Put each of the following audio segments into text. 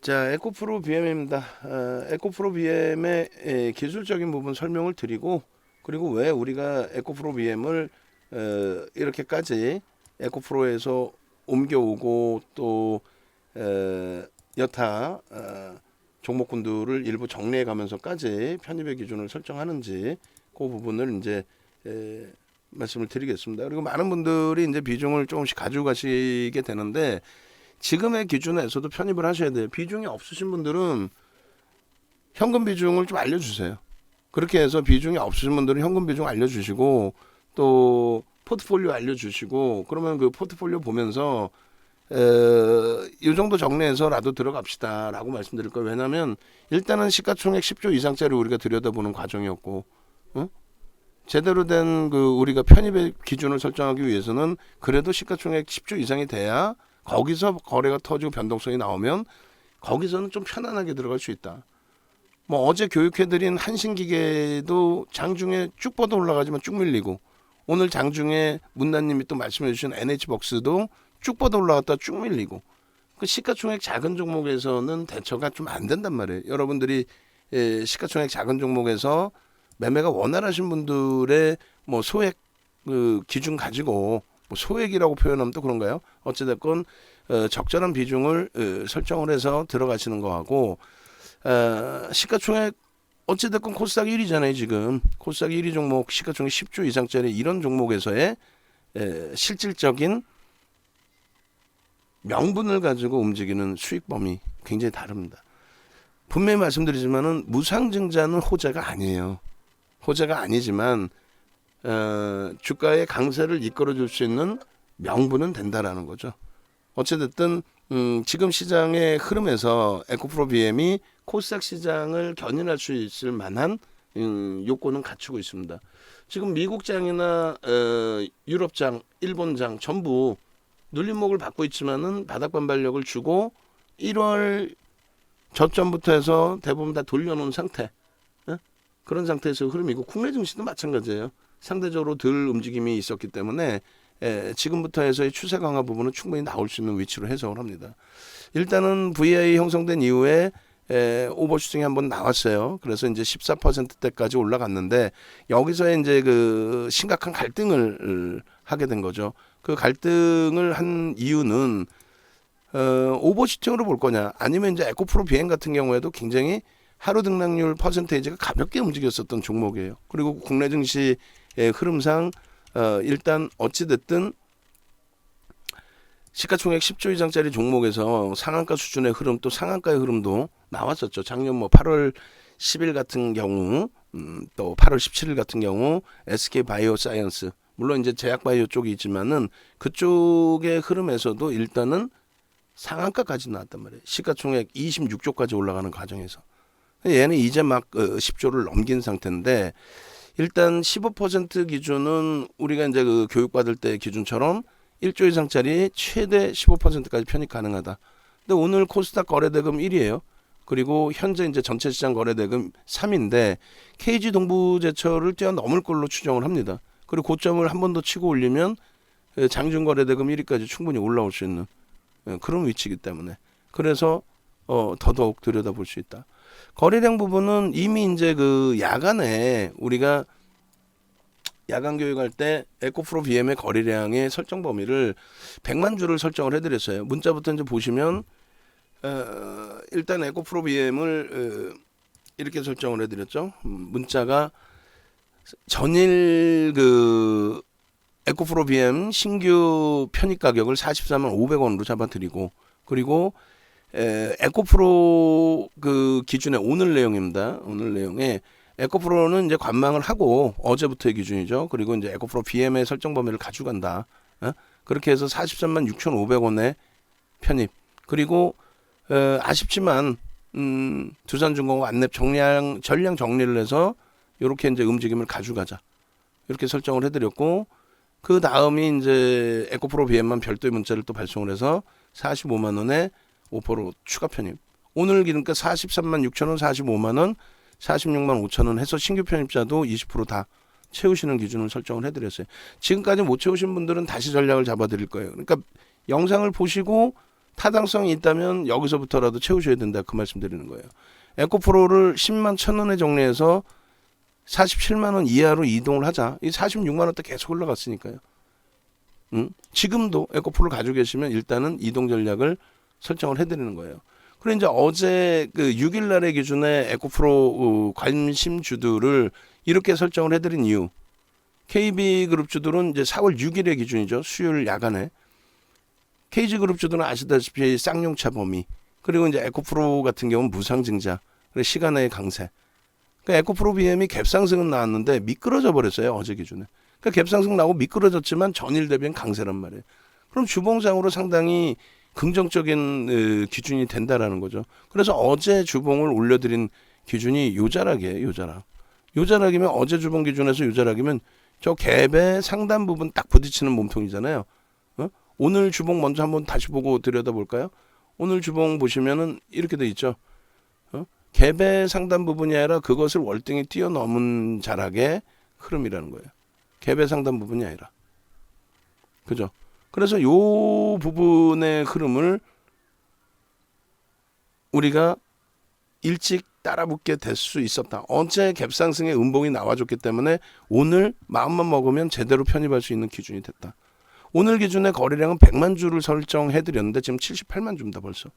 자, 에코프로 BM입니다. 에코프로 BM의 기술적인 부분 설명을 드리고, 그리고 왜 우리가 에코프로 BM을 이렇게까지 에코프로에서 옮겨오고 또 여타 종목군들을 일부 정리해 가면서까지 편입의 기준을 설정하는지 그 부분을 이제 말씀을 드리겠습니다. 그리고 많은 분들이 이제 비중을 조금씩 가지고 가시게 되는데, 지금의 기준에서도 편입을 하셔야 돼요. 비중이 없으신 분들은 현금 비중을 좀 알려주세요. 그렇게 해서 비중이 없으신 분들은 현금 비중 알려주시고, 또 포트폴리오 알려주시고, 그러면 그 포트폴리오 보면서 이 정도 정리해서라도 들어갑시다 라고 말씀드릴 거예요. 왜냐하면 일단은 시가총액 10조 이상짜리 우리가 들여다보는 과정이었고, 제대로 된 그 우리가 편입의 기준을 설정하기 위해서는 그래도 시가총액 10조 이상이 돼야, 거기서 거래가 터지고 변동성이 나오면 거기서는 좀 편안하게 들어갈 수 있다. 뭐 어제 교육해드린 한신기계도 장중에 쭉 뻗어 올라가지만 쭉 밀리고, 오늘 장중에 문단님이 또 말씀해주신 NH벅스도 쭉 뻗어 올라갔다 쭉 밀리고, 그 시가총액 작은 종목에서는 대처가 좀 안 된단 말이에요. 여러분들이 시가총액 작은 종목에서 매매가 원활하신 분들의 뭐 소액 그 기준 가지고, 뭐 소액이라고 표현하면 또 그런가요? 어찌됐건 적절한 비중을 설정을 해서 들어가시는 거하고, 시가총액 어찌됐건 코스닥 1위잖아요. 지금 코스닥 1위 종목 시가총액 10조 이상짜리 이런 종목에서의 실질적인 명분을 가지고 움직이는 수익 범위 굉장히 다릅니다. 분명히 말씀드리지만은 무상증자는 호재가 아니에요. 호재가 아니지만 주가의 강세를 이끌어줄 수 있는 명분은 된다라는 거죠. 어찌됐든 지금 시장의 흐름에서 에코프로 BM이 코스닥 시장을 견인할 수 있을 만한 요건은 갖추고 있습니다. 지금 미국장이나 유럽장, 일본장 전부 눌림목을 받고 있지만은 바닥 반발력을 주고 1월 저점부터 해서 대부분 다 돌려놓은 상태. 그런 상태에서 흐름이고, 국내 증시도 마찬가지예요. 상대적으로 덜 움직임이 있었기 때문에 지금부터 해서의 추세 강화 부분은 충분히 나올 수 있는 위치로 해석을 합니다. 일단은 VI 형성된 이후에 오버슈팅이 한번 나왔어요. 그래서 이제 14%대까지 올라갔는데, 여기서 이제 그 심각한 갈등을 하게 된 거죠. 그 갈등을 한 이유는 오버슈팅으로 볼 거냐, 아니면 이제 에코프로 BM 같은 경우에도 굉장히 하루 등락률 퍼센테이지가 가볍게 움직였었던 종목이에요. 그리고 국내 증시의 흐름상 일단 어찌됐든 시가총액 10조 이상짜리 종목에서 상한가 수준의 흐름, 또 상한가의 흐름도 나왔었죠. 작년 뭐 8월 10일 같은 경우, 또 8월 17일 같은 경우 SK 바이오사이언스, 물론 이제 제약 바이오 쪽이 있지만은 그쪽의 흐름에서도 일단은 상한가까지 나왔단 말이에요. 시가총액 26조까지 올라가는 과정에서. 얘는 이제 막 10조를 넘긴 상태인데, 일단 15% 기준은 우리가 이제 그 교육받을 때 기준처럼 1조 이상짜리 최대 15%까지 편입 가능하다. 근데 오늘 코스닥 거래대금 1위예요. 그리고 현재 이제 전체 시장 거래대금 3위인데 KG 동부제철을 뛰어넘을 걸로 추정을 합니다. 그리고 고점을 한 번 더 치고 올리면 장중 거래대금 1위까지 충분히 올라올 수 있는 그런 위치이기 때문에, 그래서 더더욱 들여다볼 수 있다. 거래량 부분은 이미 이제 그 야간에 우리가 야간 교육할 때 에코프로 BM의 거래량의 설정 범위를 100만 주를 설정을 해드렸어요. 문자부터 이제 보시면 일단 에코프로 BM을 이렇게 설정을 해드렸죠. 문자가 전일 그 에코프로 BM 신규 편입 가격을 44만 500원으로 잡아드리고, 그리고 에코프로 그 기준의 오늘 내용입니다. 오늘 내용에 에코프로는 이제 관망을 하고 어제부터의 기준이죠. 그리고 이제 에코프로 BM의 설정 범위를 가져간다. 그렇게 해서 43만 6,500원에 편입. 그리고 아쉽지만 두산중공업 안랩 전량 정리를 해서 이렇게 이제 움직임을 가져가자, 이렇게 설정을 해드렸고, 그 다음이 이제 에코프로 BM만 별도의 문자를 또 발송을 해서 45만 원에 5% 추가 편입. 오늘 기준가 43만 6천 원, 45만 원, 46만 5천 원 해서 신규 편입자도 20% 다 채우시는 기준을 설정을 해드렸어요. 지금까지 못 채우신 분들은 다시 전략을 잡아드릴 거예요. 그러니까 영상을 보시고 타당성이 있다면 여기서부터라도 채우셔야 된다, 그 말씀 드리는 거예요. 에코프로를 10만 1,000원에 정리해서 47만 원 이하로 이동을 하자. 이 46만 원대 계속 올라갔으니까요. 지금도 에코프로를 가지고 계시면 일단은 이동 전략을 설정을 해드리는 거예요. 그리고 이제 어제 그 6일 날의 기준에 에코프로 관심주들을 이렇게 설정을 해드린 이유. KB그룹주들은 이제 4월 6일의 기준이죠. 수요일 야간에. KG그룹주들은 아시다시피 쌍용차 범위. 그리고 이제 에코프로 같은 경우는 무상증자. 그리고 시간의 강세. 그러니까 에코프로 BM이 갭상승은 나왔는데 미끄러져 버렸어요. 어제 기준에. 그러니까 갭상승 나오고 미끄러졌지만 전일 대비는 강세란 말이에요. 그럼 주봉상으로 상당히 긍정적인 기준이 된다라는 거죠. 그래서 어제 주봉을 올려드린 기준이 요자락이에요. 요자락. 요자락이면 어제 주봉 기준에서 요자락이면 저 갭의 상단 부분 딱 부딪히는 몸통이잖아요. 오늘 주봉 먼저 한번 다시 보고 들여다볼까요? 오늘 주봉 보시면은 이렇게 돼 있죠. 갭의 상단 부분이 아니라 그것을 월등히 뛰어넘은 자락의 흐름이라는 거예요. 갭의 상단 부분이 아니라. 그죠? 그래서 요 부분의 흐름을 우리가 일찍 따라붙게 될 수 있었다. 어제 갭상승의 음봉이 나와줬기 때문에 오늘 마음만 먹으면 제대로 편입할 수 있는 기준이 됐다. 오늘 기준의 거래량은 100만 주를 설정해드렸는데 지금 78만 주입니다. 벌써.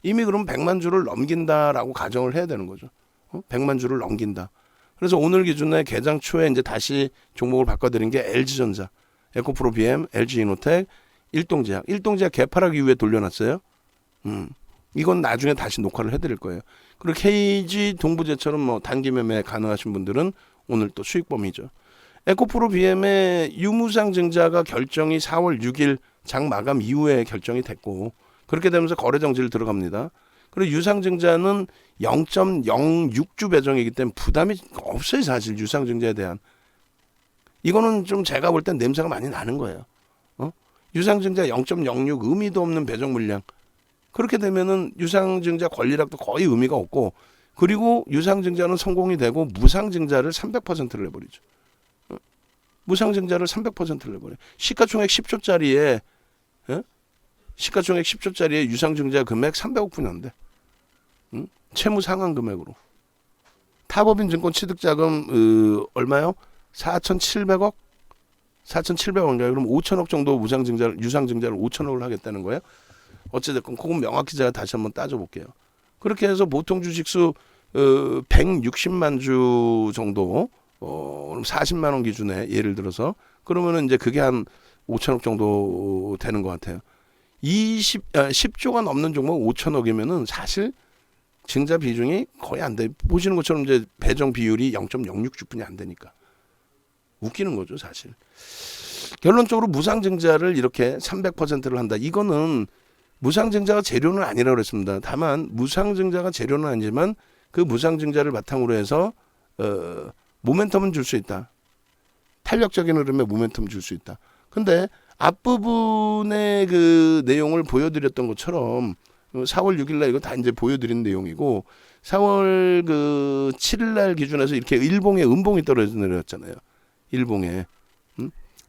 이미 그럼 100만 주를 넘긴다라고 가정을 해야 되는 거죠. 100만 주를 넘긴다. 그래서 오늘 기준에 개장 초에 이제 다시 종목을 바꿔드린 게 LG전자, 에코프로 BM, LG이노텍, 일동제약. 일동제약 개파락 이후에 돌려놨어요. 이건 나중에 다시 녹화를 해드릴 거예요. 그리고 KG 동부제처럼 뭐 단기 매매 가능하신 분들은 오늘 또 수익 범위죠. 에코프로 BM의 유무상증자가 결정이 4월 6일 장 마감 이후에 결정이 됐고 그렇게 되면서 거래 정지를 들어갑니다. 그리고 유상증자는 0.06주 배정이기 때문에 부담이 없어요. 사실 유상증자에 대한. 이거는 좀 제가 볼 땐 냄새가 많이 나는 거예요. 유상증자 0.06 의미도 없는 배정 물량. 그렇게 되면은 유상증자 권리락도 거의 의미가 없고 그리고 유상증자는 성공이 되고 무상증자를 300%를 해버리죠. 무상증자를 300%를 해버려요. 시가총액 10조짜리에 시가총액 10조짜리에 유상증자 금액 300억 분이 안 돼. 채무 상환 금액으로. 타법인증권 취득자금 얼마요? 4,700억? 4,700억인가요? 그럼 5천억 정도 유상증자를 5천억을 하겠다는 거예요? 어찌됐건 그건 명확히 제가 다시 한번 따져볼게요. 그렇게 해서 보통 주식수 160만 주 정도 그럼 40만 원 기준에 예를 들어서 그러면은 이제 그게 한 5천억 정도 되는 것 같아요. 10조가 넘는 종목 5천억이면은 사실 증자 비중이 거의 안 돼. 보시는 것처럼 이제 배정 비율이 0.06주뿐이 안 되니까 웃기는 거죠, 사실. 결론적으로 무상증자를 이렇게 300%를 한다. 이거는 무상증자가 재료는 아니라고 그랬습니다. 다만 무상증자가 재료는 아니지만 그 무상증자를 바탕으로 해서 모멘텀은 줄 수 있다. 탄력적인 흐름에 모멘텀 줄 수 있다. 근데 앞부분의 그 내용을 보여드렸던 것처럼 4월 6일날 이거 다 이제 보여드린 내용이고 4월 그 7일날 기준에서 이렇게 일봉에 음봉이 떨어져 내렸잖아요. 일봉에.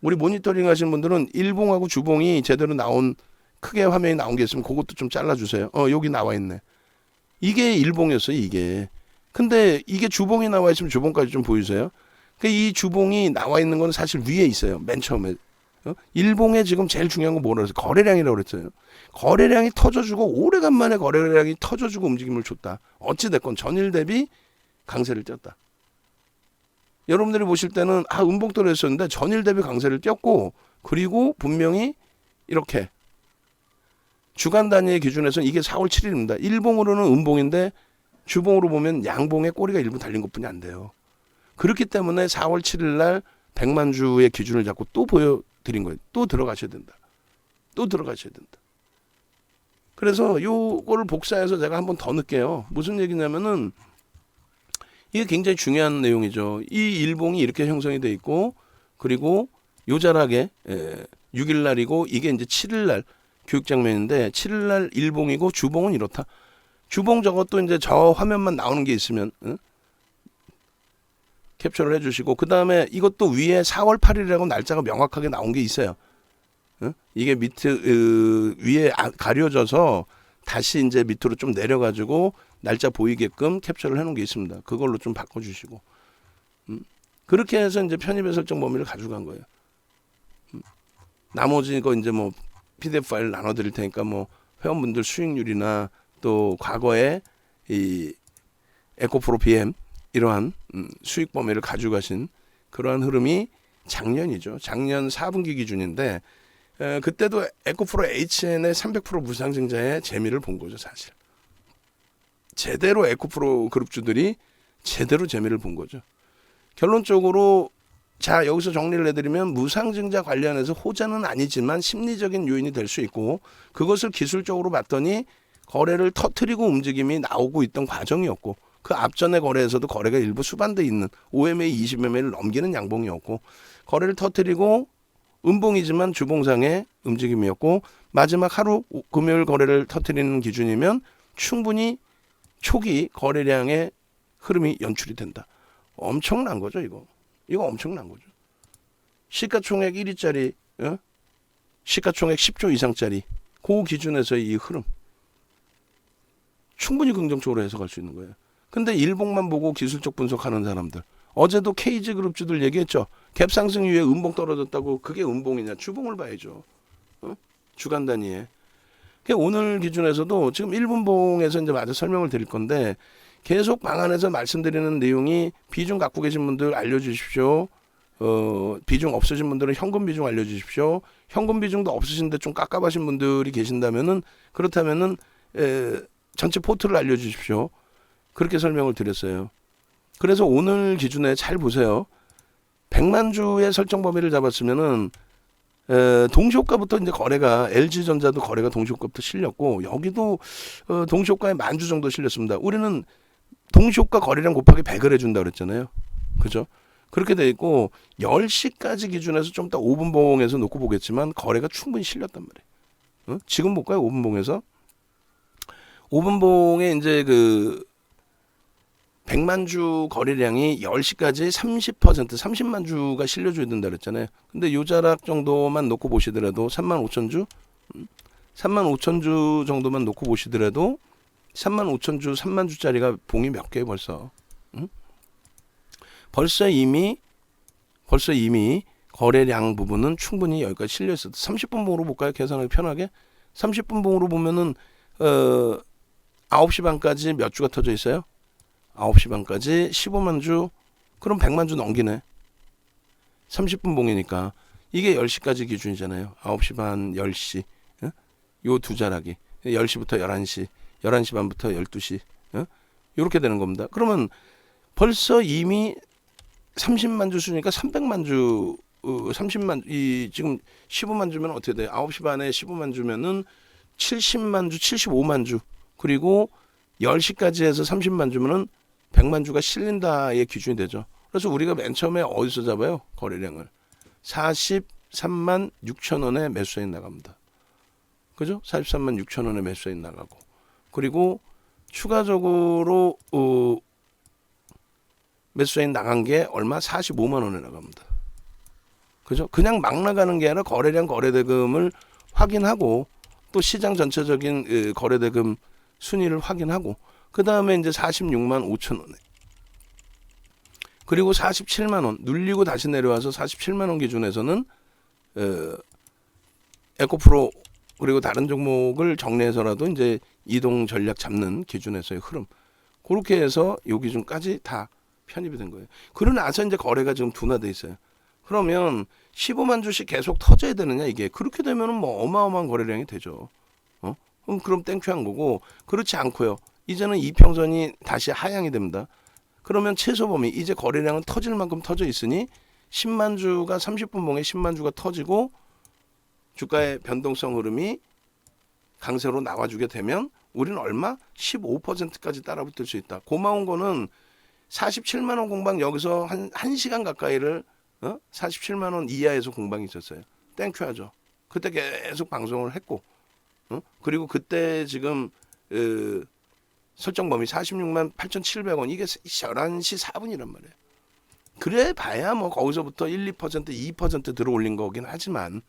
우리 모니터링 하시는 분들은 일봉하고 주봉이 제대로 나온 크게 화면이 나온 게 있으면 그것도 좀 잘라주세요. 여기 나와 있네. 이게 일봉이었어요. 이게. 근데 이게 주봉이 나와 있으면 주봉까지 좀 보여주세요. 이 주봉이 나와 있는 건 사실 위에 있어요. 맨 처음에. 일봉에 지금 제일 중요한 건 뭐라 그랬어요? 거래량이라고 그랬어요. 거래량이 터져주고 오래간만에 거래량이 터져주고 움직임을 줬다. 어찌됐건 전일 대비 강세를 띄었다. 여러분들이 보실 때는 음봉 떨어졌었는데 전일 대비 강세를 띄었고 그리고 분명히 이렇게 주간 단위의 기준에서는 이게 4월 7일입니다. 일봉으로는 음봉인데 주봉으로 보면 양봉에 꼬리가 일부 달린 것뿐이 안 돼요. 그렇기 때문에 4월 7일 날 100만 주의 기준을 잡고 또 보여드린 거예요. 또 들어가셔야 된다. 또 들어가셔야 된다. 그래서 요거를 복사해서 제가 한번 더 넣을게요. 무슨 얘기냐면은 이게 굉장히 중요한 내용이죠. 이 일봉이 이렇게 형성이 돼 있고 그리고 요 자락에 6일 날이고 이게 이제 7일 날 교육 장면인데 7일 날 일봉이고 주봉은 이렇다. 주봉 저것도 이제 저 화면만 나오는 게 있으면 캡처를 해주시고 그 다음에 이것도 위에 4월 8일이라고 날짜가 명확하게 나온 게 있어요. 이게 밑에 위에 가려져서 다시 이제 밑으로 좀 내려가지고 날짜 보이게끔 캡처를 해놓은 게 있습니다. 그걸로 좀 바꿔주시고 그렇게 해서 이제 편입의 설정 범위를 가져간 거예요. 나머지 거 이제 뭐 PDF 파일 나눠드릴 테니까 뭐 회원분들 수익률이나 또 과거에 이 에코프로 BM 이러한 수익 범위를 가져가신 그러한 흐름이 작년이죠. 작년 4분기 기준인데 그때도 에코프로 HN의 300% 무상증자의 재미를 본 거죠, 사실. 제대로 에코프로 그룹주들이 제대로 재미를 본 거죠. 결론적으로 자 여기서 정리를 해드리면 무상증자 관련해서 호재는 아니지만 심리적인 요인이 될 수 있고 그것을 기술적으로 봤더니 거래를 터트리고 움직임이 나오고 있던 과정이었고 그 앞전의 거래에서도 거래가 일부 수반돼 있는 5MA, 20MA를 넘기는 양봉이었고 거래를 터트리고 음봉이지만 주봉상의 움직임이었고 마지막 하루 금요일 거래를 터트리는 기준이면 충분히 초기 거래량의 흐름이 연출이 된다. 엄청난 거죠, 이거. 이거 엄청난 거죠. 시가총액 1위짜리, 시가총액 10조 이상짜리 그 기준에서의 이 흐름 충분히 긍정적으로 해석할 수 있는 거예요. 근데 일봉만 보고 기술적 분석하는 사람들 어제도 KG그룹주들 얘기했죠. 갭 상승 이후에 음봉 떨어졌다고 그게 음봉이냐. 주봉을 봐야죠. 주간 단위에. 오늘 기준에서도 지금 1분봉에서 이제 마저 설명을 드릴 건데 계속 방안에서 말씀드리는 내용이 비중 갖고 계신 분들 알려주십시오. 비중 없으신 분들은 현금 비중 알려주십시오. 현금 비중도 없으신데 좀 깝깝하신 분들이 계신다면은 그렇다면은 전체 포트를 알려주십시오. 그렇게 설명을 드렸어요. 그래서 오늘 기준에 잘 보세요. 100만 주의 설정 범위를 잡았으면은 동시효과부터 이제 거래가 LG전자도 거래가 동시효과부터 실렸고 여기도 동시효과에 10,000주 정도 실렸습니다. 우리는 동시효과 거래량 곱하기 100을 해준다 그랬잖아요. 그죠? 그렇게 돼 있고 10시까지 기준에서 좀 이따 5분봉에서 놓고 보겠지만 거래가 충분히 실렸단 말이에요. 지금 볼까요? 5분봉에서 5분봉에 이제 그 100만 주 거래량이 10시까지 30%, 30만 주가 실려줘야 된다 그랬잖아요. 근데 요 자락 정도만 놓고 보시더라도 35,000주? 35,000주 정도만 놓고 보시더라도 35,000주, 3만 주짜리가 봉이 몇 개 벌써. 벌써 이미 거래량 부분은 충분히 여기까지 실려 있어도 30분 봉으로 볼까요? 계산하기 편하게. 30분 봉으로 보면은 9시 반까지 몇 주가 터져 있어요? 9시 반까지 15만 주, 그럼 100만 주 넘기네. 30분 봉이니까. 이게 10시까지 기준이잖아요. 9시 반, 10시. 요 두 자락이. 10시부터 11시, 11시 반부터 12시. 요렇게 되는 겁니다. 그러면 벌써 이미 30만 주 수니까 300만 주, 30만, 지금 15만 주면 어떻게 돼요? 9시 반에 15만 주면은 70만 주, 75만 주. 그리고 10시까지 해서 30만 주면은 100만 주가 실린다의 기준이 되죠. 그래서 우리가 맨 처음에 어디서 잡아요? 거래량을. 43만 6천 원에 매수인 나갑니다. 그죠? 43만 6천 원에 매수인 나가고. 그리고 추가적으로 매수인 나간 게 얼마? 45만 원에 나갑니다. 그죠? 그냥 막 나가는 게 아니라 거래량 거래대금을 확인하고 또 시장 전체적인 거래대금 순위를 확인하고 그 다음에 이제 46만 5천 원에 그리고 47만 원 눌리고 다시 내려와서 47만 원 기준에서는 에코프로 그리고 다른 종목을 정리해서라도 이제 이동 전략 잡는 기준에서의 흐름 그렇게 해서 요 기준까지 다 편입이 된 거예요. 그러고 나서 이제 거래가 지금 둔화돼 있어요. 그러면 15만 주씩 계속 터져야 되느냐 이게 그렇게 되면은 뭐 어마어마한 거래량이 되죠. 그럼 땡큐한 거고 그렇지 않고요. 이제는 이평선이 다시 하향이 됩니다. 그러면 최소 범위 이제 거래량은 터질 만큼 터져 있으니 10만 주가 30분 봉에 10만 주가 터지고 주가의 변동성 흐름이 강세로 나와주게 되면 우리는 얼마? 15%까지 따라붙을 수 있다. 고마운 거는 47만 원 공방 여기서 한 1시간 가까이를 47만 원 이하에서 공방이 있었어요. 땡큐하죠. 그때 계속 방송을 했고 그리고 그때 지금 설정 범위 46만 8,700원 이게 11시 4분이란 말이에요. 그래 봐야 뭐 거기서부터 1, 2%, 2% 들어올린 거긴 하지만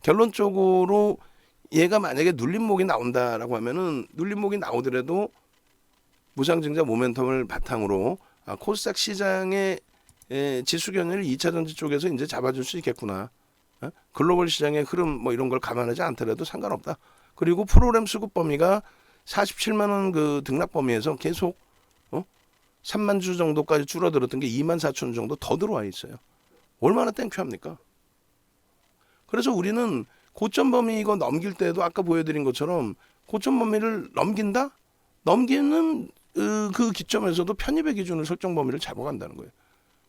결론적으로 얘가 만약에 눌림목이 나온다라고 하면은 눌림목이 나오더라도 무상증자 모멘텀을 바탕으로 코스닥 시장의 지수 견인을 2차 전지 쪽에서 이제 잡아줄 수 있겠구나. 글로벌 시장의 흐름 뭐 이런 걸 감안하지 않더라도 상관없다. 그리고 프로그램 수급 범위가 47만 원 그 등락 범위에서 계속 3만 주 정도까지 줄어들었던 게 2만 4천 주 정도 더 들어와 있어요. 얼마나 땡큐합니까? 그래서 우리는 고점 범위 이거 넘길 때도 아까 보여드린 것처럼 고점 범위를 넘긴다? 넘기는 그 기점에서도 편입의 기준을 설정 범위를 잡아간다는 거예요.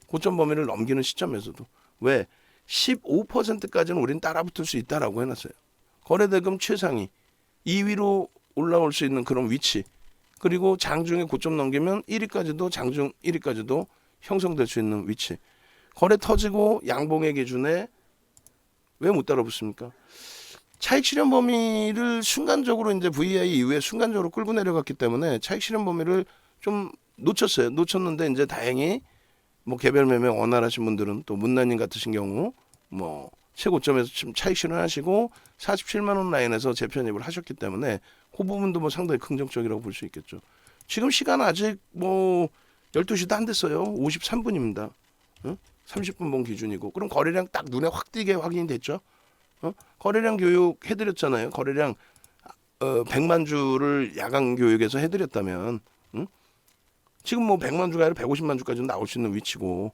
고점 범위를 넘기는 시점에서도. 왜? 15%까지는 우린 따라붙을 수 있다라고 해놨어요. 거래대금 최상위 2위로 올라올 수 있는 그런 위치, 그리고 장중에 고점 넘기면 1위까지도 장중 1위까지도 형성될 수 있는 위치. 거래 터지고 양봉의 기준에 왜 못 따라붙습니까? 차익 실현 범위를 순간적으로 이제 VI 이후에 순간적으로 끌고 내려갔기 때문에 차익 실현 범위를 좀 놓쳤어요. 놓쳤는데 이제 다행히 뭐 개별 매매 원활하신 분들은 또 문나님 같으신 경우 뭐 최고점에서 지금 차익 실현하시고 47만 원 라인에서 재편입을 하셨기 때문에 그 부분도 뭐 상당히 긍정적이라고 볼 수 있겠죠. 지금 시간 아직 뭐 12시도 안 됐어요. 53분입니다. 30분 본 기준이고. 그럼 거래량 딱 눈에 확 띄게 확인이 됐죠. 거래량 교육 해드렸잖아요. 거래량 100만 주를 야간 교육에서 해드렸다면 지금 뭐 100만 주가 아니라 150만 주까지는 나올 수 있는 위치고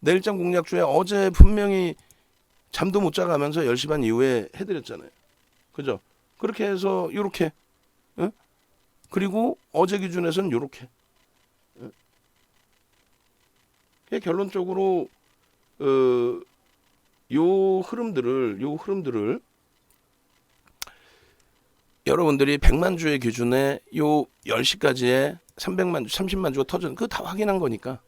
내일장 공략주에 어제 분명히 잠도 못 자가면서 10시 반 이후에 해드렸잖아요. 그죠? 그렇게 해서 요렇게 그리고 어제 기준에서는 요렇게 결론적으로 요 흐름들을 여러분들이 100만 주의 기준에 요 10시까지의 300만 주, 30만 주가 터졌는 그거 다 확인한 거니까.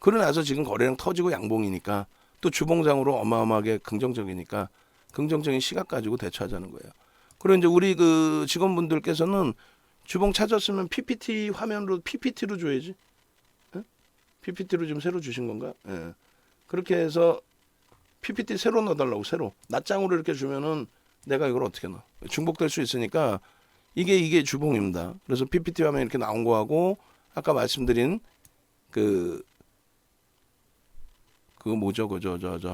그러고 나서 지금 거래량 터지고 양봉이니까 또 주봉장으로 어마어마하게 긍정적이니까 긍정적인 시각 가지고 대처하자는 거예요. 그리고 이제 우리 그 직원분들께서는 주봉 찾았으면 PPT 화면으로 PPT로 줘야지. PPT로 지금 새로 주신 건가? 예. 그렇게 해서 PPT 새로 넣어달라고 새로. 낱장으로 이렇게 주면은 내가 이걸 어떻게 넣어? 중복될 수 있으니까 이게 주봉입니다. 그래서 PPT 화면 이렇게 나온 거하고 아까 말씀드린 그거 뭐죠? 4월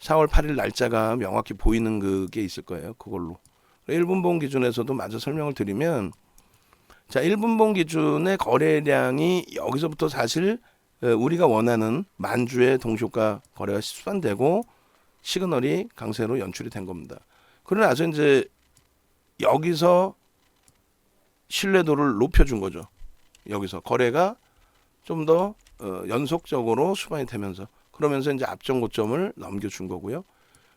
8일 날짜가 명확히 보이는 그게 있을 거예요. 그걸로. 1분봉 기준에서도 마저 설명을 드리면 자, 1분봉 기준의 거래량이 여기서부터 사실 우리가 원하는 만주의 동시효과 거래가 수반되고 시그널이 강세로 연출이 된 겁니다. 그러나 나서 이제 여기서 신뢰도를 높여준 거죠. 여기서 거래가 좀 더 연속적으로 수반이 되면서 그러면서 이제 앞전 고점을 넘겨준 거고요.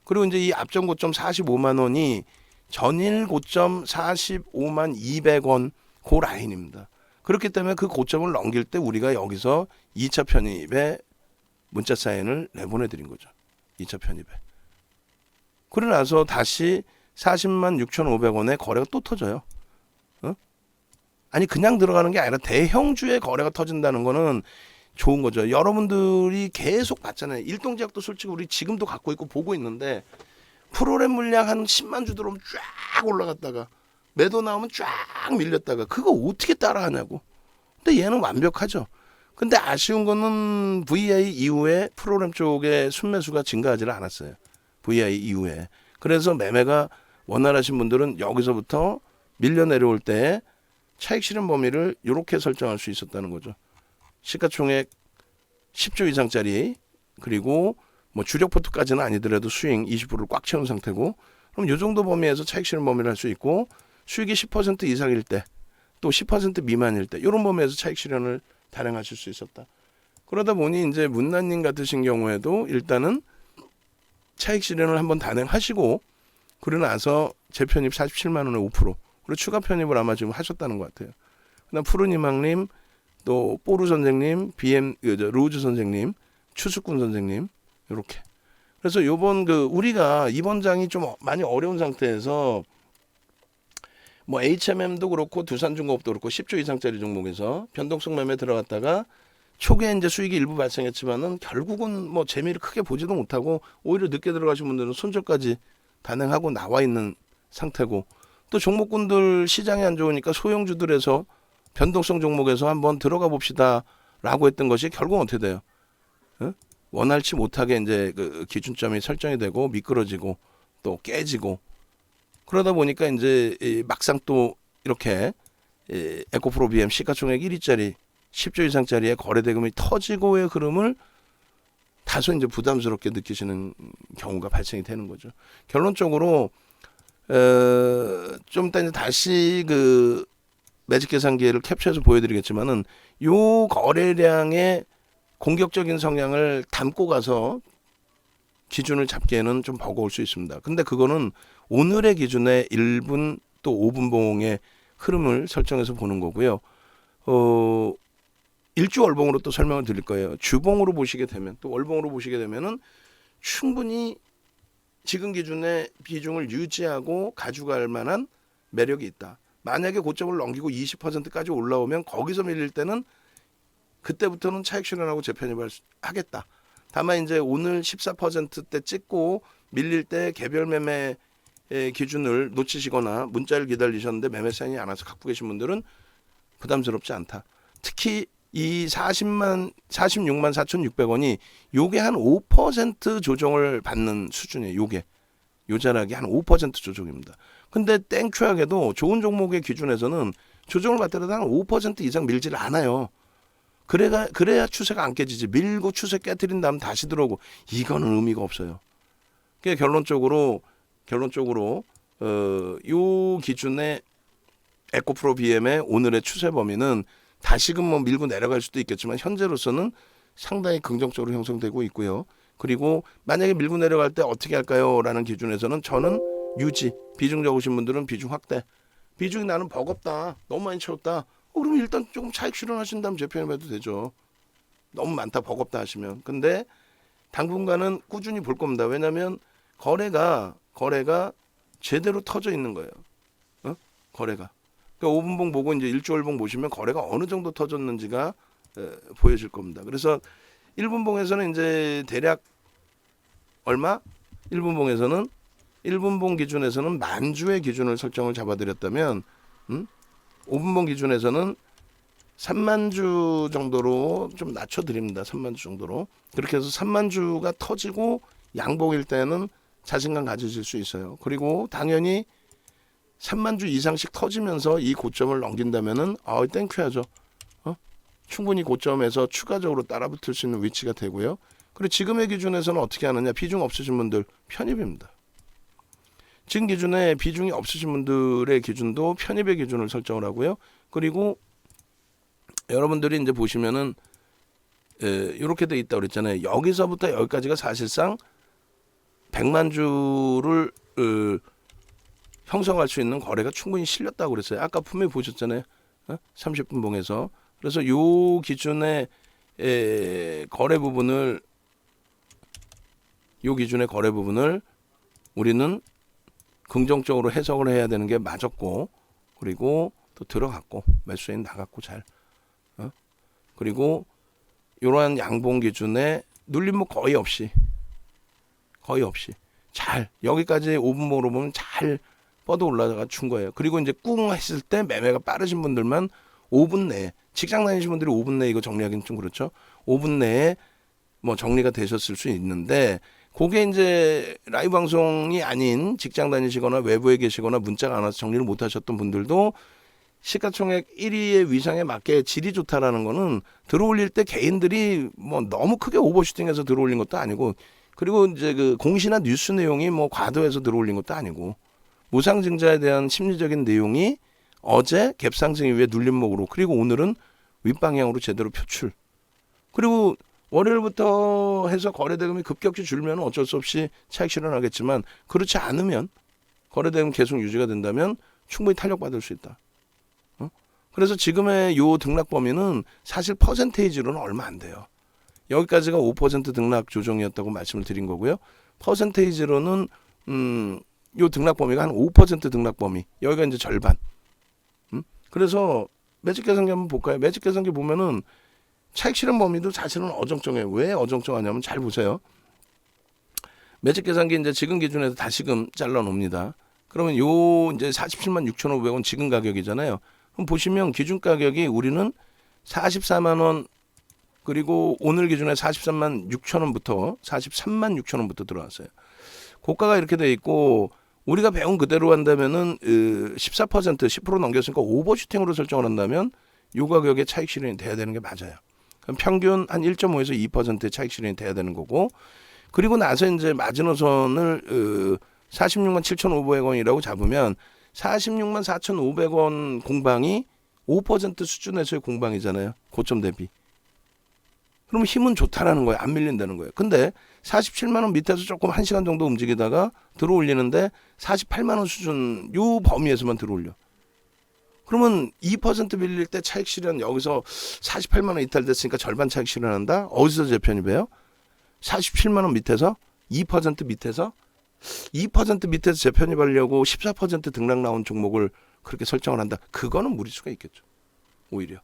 그리고 이제 이 앞전 고점 45만 원이 전일 고점 45만 200원 그 라인입니다. 그렇기 때문에 그 고점을 넘길 때 우리가 여기서 2차 편입에 문자 사인을 내보내드린 거죠. 2차 편입에. 그러고 나서 다시 40만 6,500원에 거래가 또 터져요. 아니 그냥 들어가는 게 아니라 대형주의 거래가 터진다는 거는 좋은 거죠. 여러분들이 계속 봤잖아요. 일동제약도 솔직히 우리 지금도 갖고 있고 보고 있는데 프로그램 물량 한 10만 주 들어오면 쫙 올라갔다가 매도 나오면 쫙 밀렸다가 그거 어떻게 따라하냐고. 근데 얘는 완벽하죠. 근데 아쉬운 거는 VI 이후에 프로그램 쪽에 순매수가 증가하지를 않았어요. VI 이후에. 그래서 매매가 원활하신 분들은 여기서부터 밀려 내려올 때 차익 실현 범위를 이렇게 설정할 수 있었다는 거죠. 시가총액 10조 이상짜리 그리고 뭐 주력 포트까지는 아니더라도 수익 20%를 꽉 채운 상태고 그럼 이 정도 범위에서 차익 실현 범위를 할 수 있고 수익이 10% 이상일 때 또 10% 미만일 때 이런 범위에서 차익 실현을 단행하실 수 있었다. 그러다 보니 이제 문난님 같으신 경우에도 일단은 차익 실현을 한번 단행하시고 그러고 나서 재편입 47만 원에 5% 그리고 추가 편입을 아마 지금 하셨다는 것 같아요. 그다음 푸르니망님 또 뽀루 선생님, 루즈 선생님, 추수꾼 선생님 이렇게. 그래서 요번 우리가 이번 장이 좀 많이 어려운 상태에서 뭐 HMM도 그렇고 두산중공업도 그렇고 10조 이상짜리 종목에서 변동성 매매 들어갔다가 초기에 이제 수익이 일부 발생했지만은 결국은 뭐 재미를 크게 보지도 못하고 오히려 늦게 들어가신 분들은 손절까지 단행하고 나와 있는 상태고, 또 종목군들 시장이 안 좋으니까 소형주들에서 변동성 종목에서 한번 들어가 봅시다라고 했던 것이 결국 어떻게 돼요? 어? 원활치 못하게 이제 그 기준점이 설정이 되고 미끄러지고 또 깨지고, 그러다 보니까 이제 막상 또 이렇게 에코프로 BM 시가총액 1위짜리 10조 이상짜리의 거래대금이 터지고의 흐름을 다소 이제 부담스럽게 느끼시는 경우가 발생이 되는 거죠. 결론적으로 좀 이따 이제 다시 그 매직 계산기를 캡처해서 보여드리겠지만은 요 거래량의 공격적인 성향을 담고 가서 기준을 잡기에는 좀 버거울 수 있습니다. 근데 그거는 오늘의 기준에 1분 또 5분 봉의 흐름을 설정해서 보는 거고요. 일주 월봉으로 또 설명을 드릴 거예요. 주봉으로 보시게 되면, 또 월봉으로 보시게 되면은 충분히 지금 기준의 비중을 유지하고 가져갈 만한 매력이 있다. 만약에 고점을 넘기고 20%까지 올라오면 거기서 밀릴 때는 그때부터는 차익 실현하고 재편입을 하겠다. 다만 이제 오늘 14%대 찍고 밀릴 때 개별 매매 기준을 놓치시거나 문자를 기다리셨는데 매매 사인이 안 와서 갖고 계신 분들은 부담스럽지 않다. 특히 이 46만 4,600원이 요게 한 5% 조정을 받는 수준이에요. 요게 요자락이 한 5% 조정입니다. 근데 땡큐하게도 좋은 종목의 기준에서는 조정을 받더라도 한 5% 이상 밀지를 않아요. 그래야 추세가 안 깨지지. 밀고 추세 깨트린 다음 다시 들어오고, 이거는 의미가 없어요. 그러니까 결론적으로 요 기준의 에코프로 BM의 오늘의 추세 범위는 다시금 뭐 밀고 내려갈 수도 있겠지만 현재로서는 상당히 긍정적으로 형성되고 있고요. 그리고 만약에 밀고 내려갈 때 어떻게 할까요? 라는 기준에서는 저는 유지, 비중 적으신 분들은 비중 확대. 비중이 나는 버겁다, 너무 많이 채웠다, 그러면 일단 조금 차익 실현하신 다음 재편해봐도 되죠. 너무 많다, 버겁다 하시면. 근데 당분간은 꾸준히 볼 겁니다. 왜냐하면 거래가 제대로 터져 있는 거예요. 거래가. 그러니까 5분봉 보고 이제 일주월봉 보시면 거래가 어느 정도 터졌는지가 보여질 겁니다. 그래서 1분봉에서는 이제 대략 얼마? 1분봉 기준에서는 만주의 기준을 설정을 잡아드렸다면 5분봉 기준에서는 3만 주 정도로 좀 낮춰드립니다. 3만 주 정도로. 그렇게 해서 3만 주가 터지고 양봉일 때는 자신감 가지실 수 있어요. 그리고 당연히 3만 주 이상씩 터지면서 이 고점을 넘긴다면은 땡큐하죠. 충분히 고점에서 추가적으로 따라붙을 수 있는 위치가 되고요. 그리고 지금의 기준에서는 어떻게 하느냐? 비중 없으신 분들 편입입니다. 지금 기준에 비중이 없으신 분들의 기준도 편입의 기준을 설정을 하고요. 그리고 여러분들이 이제 보시면은 이렇게 돼 있다고 그랬잖아요. 여기서부터 여기까지가 사실상 100만 주를 형성할 수 있는 거래가 충분히 실렸다고 그랬어요. 아까 분명히 보셨잖아요. 30분 봉에서. 그래서 요 기준의 거래 부분을 우리는 긍정적으로 해석을 해야 되는 게 맞았고, 그리고 또 들어갔고 매수인 나갔고 잘. 그리고 이러한 양봉 기준에 눌림목 거의 없이 잘 여기까지 5분봉으로 보면 잘 뻗어 올라가 준 거예요. 그리고 이제 꿍 했을 때 매매가 빠르신 분들만 5분 내에, 직장 다니시는 분들이 5분 내에 이거 정리하기는 좀 그렇죠. 5분 내에 뭐 정리가 되셨을 수 있는데, 그게 이제 라이브 방송이 아닌 직장 다니시거나 외부에 계시거나 문자가 안 와서 정리를 못 하셨던 분들도 시가총액 1위의 위상에 맞게 질이 좋다라는 거는 들어올릴 때 개인들이 뭐 너무 크게 오버슈팅해서 들어올린 것도 아니고, 그리고 이제 그 공시나 뉴스 내용이 뭐 과도해서 들어올린 것도 아니고, 무상증자에 대한 심리적인 내용이 어제 갭상승 이후에 눌림목으로, 그리고 오늘은 윗방향으로 제대로 표출. 그리고 월요일부터 해서 거래대금이 급격히 줄면 어쩔 수 없이 차익 실현하겠지만, 그렇지 않으면 거래대금 계속 유지가 된다면 충분히 탄력받을 수 있다. 그래서 지금의 요 등락 범위는 사실 퍼센테이지로는 얼마 안 돼요. 여기까지가 5% 등락 조정이었다고 말씀을 드린 거고요. 퍼센테이지로는 요 등락 범위가 한 5% 등락 범위. 여기가 이제 절반. 그래서 매직 계산기 한번 볼까요? 매직 계산기 보면은 차익 실현 범위도 사실은 어정쩡해요. 왜 어정쩡하냐면 잘 보세요. 매직 계산기 이제 지금 기준에서 다시금 잘라 놓습니다. 그러면 요 이제 47만 6,500원 지금 가격이잖아요. 그럼 보시면 기준 가격이 우리는 44만 원 그리고 오늘 기준에 43만 6천 원부터 43만 6천 원부터 들어왔어요. 고가가 이렇게 돼 있고 우리가 배운 그대로 한다면은 14% 10% 넘겼으니까 오버슈팅으로 설정을 한다면 요 가격에 차익 실현이 돼야 되는 게 맞아요. 그럼 평균 한 1.5에서 2%의 차익 실현이 돼야 되는 거고 그리고 나서 이제 마지노선을 46만 7,500원이라고 잡으면 46만 4,500원 공방이 5% 수준에서의 공방이잖아요. 고점 대비. 그러면 힘은 좋다라는 거예요. 안 밀린다는 거예요. 근데 47만 원 밑에서 조금 1시간 정도 움직이다가 들어올리는데 48만 원 수준 요 범위에서만 들어올려. 그러면 2% 밀릴 때 차익 실현 여기서 48만 원 이탈됐으니까 절반 차익 실현한다. 어디서 재편입해요? 47만 원 밑에서 2% 밑에서 2% 밑에서 재편입하려고 14% 등락 나온 종목을 그렇게 설정을 한다. 그거는 무리수가 있겠죠. 오히려.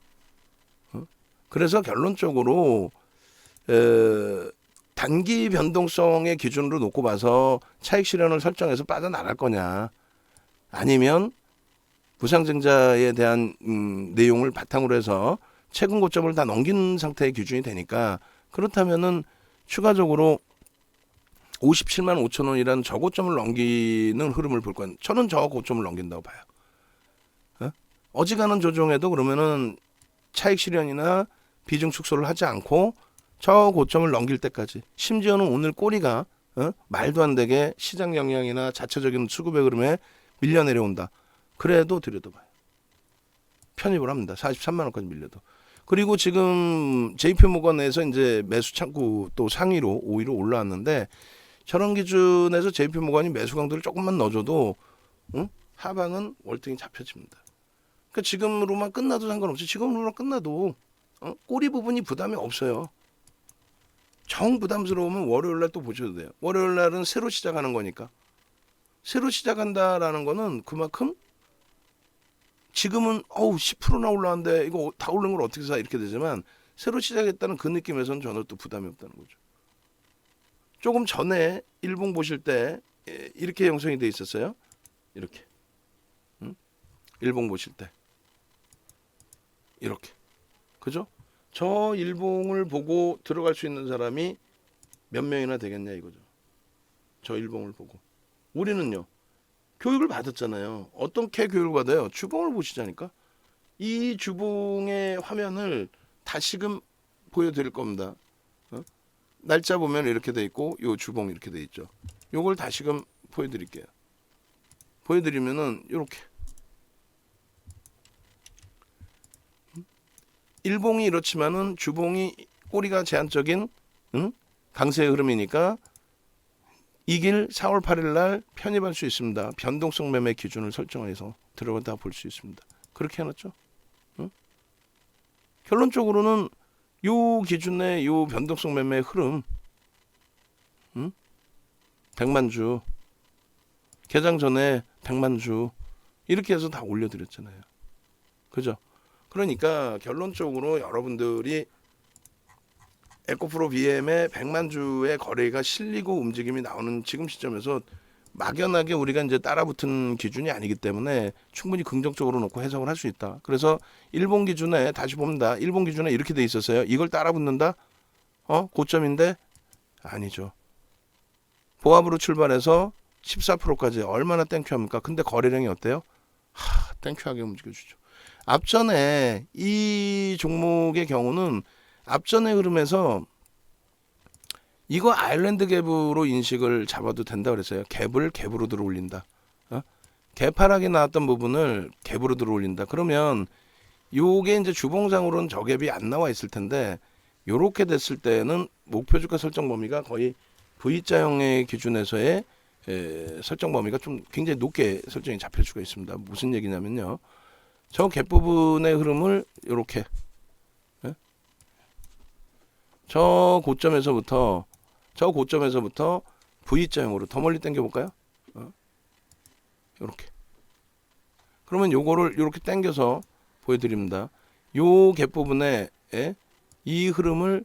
그래서 결론적으로 단기 변동성의 기준으로 놓고 봐서 차익 실현을 설정해서 빠져나갈 거냐 아니면 부상증자에 대한 내용을 바탕으로 해서 최근 고점을 다 넘긴 상태의 기준이 되니까 그렇다면은 추가적으로 57만 5천 원이라는 저고점을 넘기는 흐름을 볼 건 저는 저고점을 넘긴다고 봐요. 어지간한 조정에도 그러면은 차익 실현이나 비중 축소를 하지 않고 저 고점을 넘길 때까지 심지어는 오늘 꼬리가 말도 안 되게 시장 영향이나 자체적인 수급의 흐름에 밀려 내려온다. 그래도 들여다봐요. 편입을 합니다. 43만 원까지 밀려도. 그리고 지금 JP모건에서 이제 매수 창구 또 상위로 5위로 올라왔는데 저런 기준에서 JP모건이 매수 강도를 조금만 넣어줘도 하방은 월등히 잡혀집니다. 그러니까 지금으로만 끝나도 상관없이 지금으로만 끝나도 꼬리 부분이 부담이 없어요. 정 부담스러우면 월요일날 또 보셔도 돼요. 월요일날은 새로 시작하는 거니까. 새로 시작한다라는 거는 그만큼 지금은 10%나 올라왔는데 이거 다 오른 걸 어떻게 사 이렇게 되지만 새로 시작했다는 그 느낌에서는 전혀 또 부담이 없다는 거죠. 조금 전에 일봉 보실 때 이렇게 형성이 돼 있었어요. 이렇게. 일봉 보실 때. 이렇게. 그죠? 저 일봉을 보고 들어갈 수 있는 사람이 몇 명이나 되겠냐 이거죠. 저 일봉을 보고. 우리는요. 교육을 받았잖아요. 어떻게 교육을 받아요? 주봉을 보시자니까. 이 주봉의 화면을 다시금 보여드릴 겁니다. 날짜 보면 이렇게 돼 있고 요 주봉 이렇게 돼 있죠. 요걸 다시금 보여드릴게요. 보여드리면은 요렇게 일봉이 이렇지만은 주봉이 꼬리가 제한적인 강세의 흐름이니까 이 길 4월 8일 날 편입할 수 있습니다. 변동성 매매 기준을 설정해서 들어가다 볼 수 있습니다. 그렇게 해놨죠. 결론적으로는 요 기준의 요 변동성 매매 흐름 100만 주 개장 전에 100만 주 이렇게 해서 다 올려드렸잖아요. 그죠? 그러니까 결론적으로 여러분들이 에코프로 BM의 100만 주의 거래가 실리고 움직임이 나오는 지금 시점에서 막연하게 우리가 이제 따라붙은 기준이 아니기 때문에 충분히 긍정적으로 놓고 해석을 할 수 있다. 그래서 일본 기준에 다시 봅니다. 일본 기준에 이렇게 돼 있었어요. 이걸 따라붙는다? 고점인데? 아니죠. 보합으로 출발해서 14%까지 얼마나 땡큐합니까? 근데 거래량이 어때요? 땡큐하게 움직여주죠. 앞전에 이 종목의 경우는 앞전의 흐름에서 이거 아일랜드 갭으로 인식을 잡아도 된다 그랬어요. 갭으로 들어 올린다. 갭 하락이 나왔던 부분을 갭으로 들어 올린다. 그러면 요게 이제 주봉상으로는 저갭이 안 나와 있을 텐데 요렇게 됐을 때는 목표 주가 설정 범위가 거의 V자형의 기준에서의 설정 범위가 좀 굉장히 높게 설정이 잡힐 수가 있습니다. 무슨 얘기냐면요. 저 갭 부분의 흐름을 요렇게 저 고점에서부터 V자형으로 더 멀리 당겨 볼까요? 요렇게. 그러면 요거를 요렇게 당겨서 보여드립니다. 요 갭 부분에 이 흐름을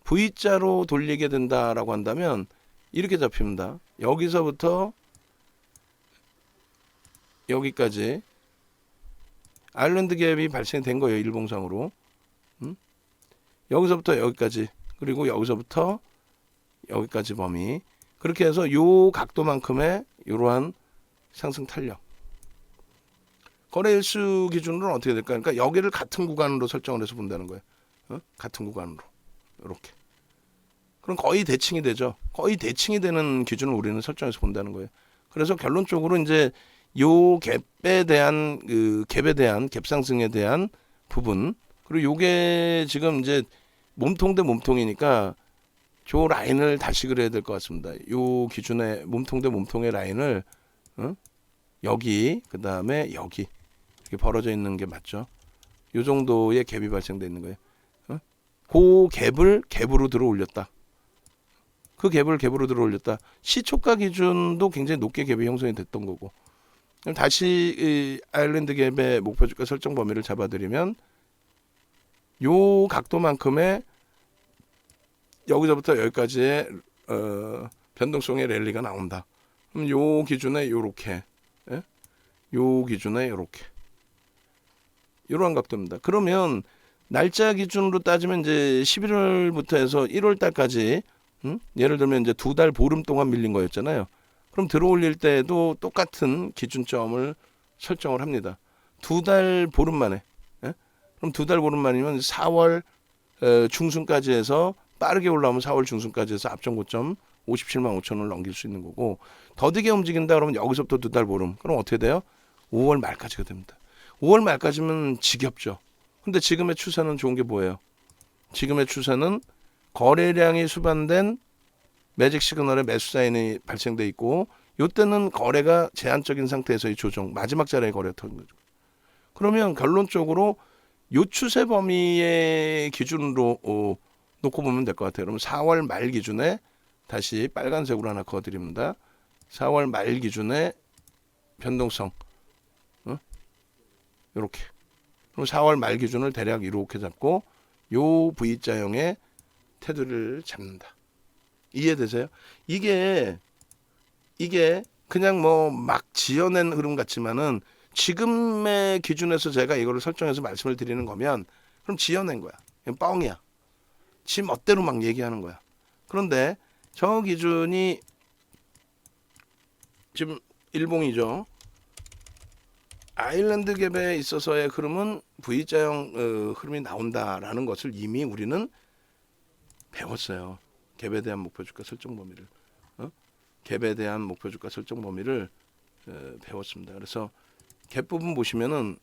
V자로 돌리게 된다라고 한다면 이렇게 잡힙니다. 여기서부터 여기까지 아일랜드 갭이 발생된 거예요. 일봉상으로. 여기서부터 여기까지, 그리고 여기서부터 여기까지 범위. 그렇게 해서 요 각도만큼의 이러한 상승 탄력. 거래일수 기준으로는 어떻게 될까요? 그러니까 여기를 같은 구간으로 설정을 해서 본다는 거예요. 같은 구간으로. 이렇게. 그럼 거의 대칭이 되죠. 거의 대칭이 되는 기준을 우리는 설정해서 본다는 거예요. 그래서 결론적으로 이제 요 갭에 대한 갭에 대한 갭 상승에 대한 부분, 그리고 요게 지금 이제 몸통 대 몸통이니까 저 라인을 다시 그려야 될 것 같습니다. 요 기준의 몸통 대 몸통의 라인을 여기, 그 다음에 여기 이렇게 벌어져 있는 게 맞죠. 요 정도의 갭이 발생돼 있는 거예요. 그 갭을 갭으로 들어 올렸다. 그 갭을 갭으로 들어 올렸다. 시초가 기준도 굉장히 높게 갭이 형성이 됐던 거고. 그럼 다시 이 아일랜드 갭의 목표 주가 설정 범위를 잡아드리면 요 각도만큼의 여기서부터 여기까지의 변동성의 랠리가 나온다. 그럼 요 기준에 요렇게, 예? 요 기준에 요렇게, 요러한 각도입니다. 그러면 날짜 기준으로 따지면 이제 11월부터 해서 1월 달까지, 예를 들면 이제 2달 보름 동안 밀린 거였잖아요. 그럼 들어올릴 때도 똑같은 기준점을 설정을 합니다. 2달 보름 만에, 예? 그럼 2달 보름 만이면 4월 중순까지 해서 빠르게 올라오면 4월 중순까지 해서 앞전 고점 57만 5천원을 넘길 수 있는 거고, 더디게 움직인다 그러면 여기서부터 2달 보름. 그럼 어떻게 돼요? 5월 말까지가 됩니다. 5월 말까지면 지겹죠. 근데 지금의 추세는 좋은 게 뭐예요? 지금의 추세는 거래량이 수반된 매직 시그널의 매수 사인이 발생돼 있고, 이때는 거래가 제한적인 상태에서의 조정, 마지막 자리에 거래였던 거죠. 그러면 결론적으로 요 추세 범위의 기준으로 놓고 보면 될 것 같아요. 그러면 4월 말 기준에 다시 빨간색으로 하나 그어드립니다. 4월 말 기준에 변동성, 이렇게. 그럼 4월 말 기준을 대략 이렇게 잡고 요 V자형의 테두리를 잡는다. 이해되세요? 이게 그냥 뭐 막 지어낸 흐름 같지만은 지금의 기준에서 제가 이거를 설정해서 말씀을 드리는 거면 그럼 지어낸 거야. 그냥 뻥이야. 지 멋대로 막 얘기하는 거야. 그런데 저 기준이 지금 일봉이죠. 아일랜드 갭에 있어서의 흐름은 V자형 흐름이 나온다라는 것을 이미 우리는 배웠어요. 갭에 대한 목표 주가 설정 범위를, 갭에 대한 목표 주가 설정 범위를 배웠습니다. 그래서 갭 부분 보시면은